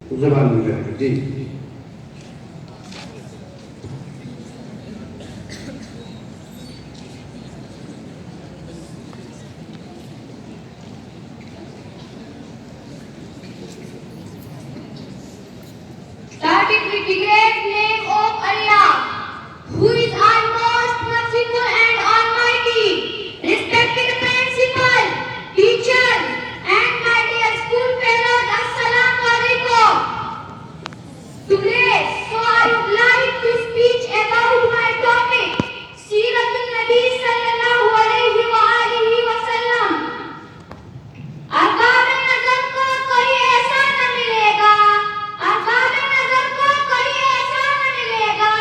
जुबान में करके जी। Starting with the great name of Allah, who is almost merciful and almighty, respected principal, teachers, and my dear school fellows, Assalamu alaikum. Today, so I would like to speak about my topic, Siratul Nabi sallallahu alaihi wa alihi wa sallam. Arbab नजर को कोई ऐसा न मिलेगा, अरबाब नजर को कोई ऐसा न मिलेगा,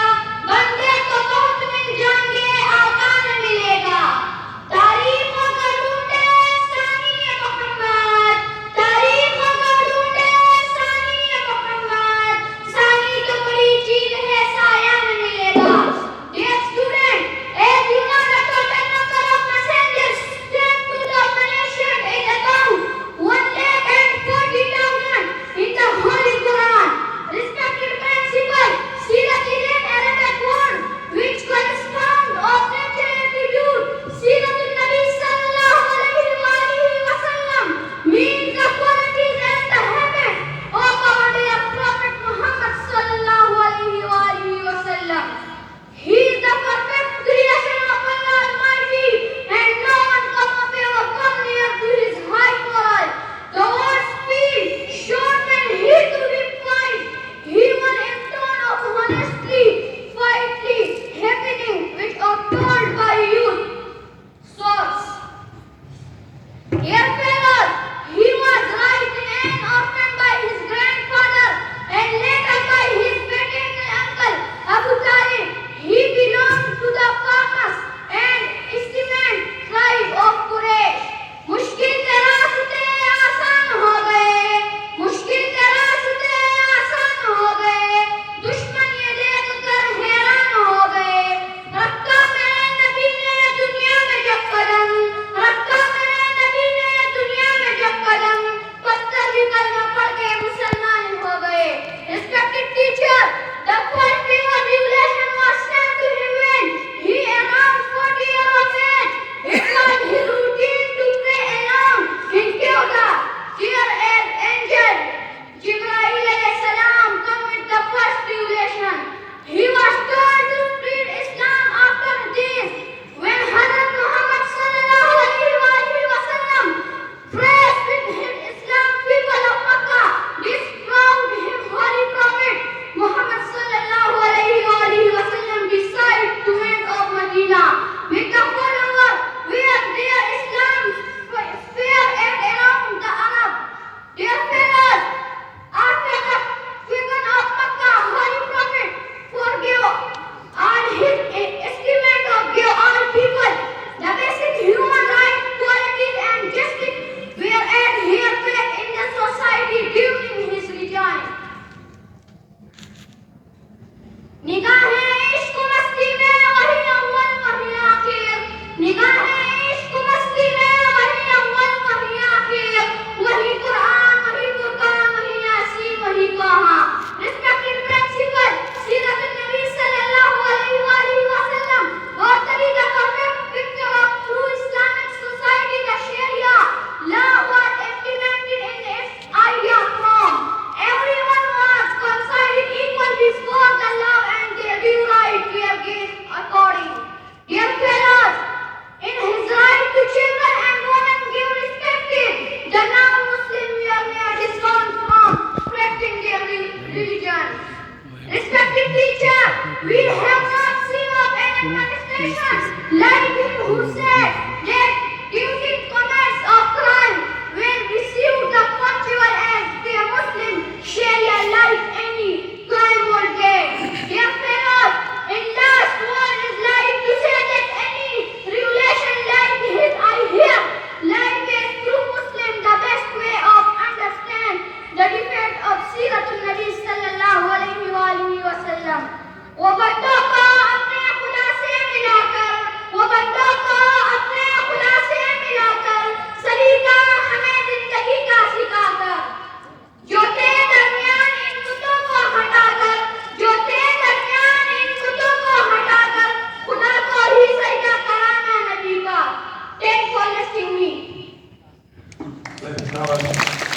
धन्यवाद.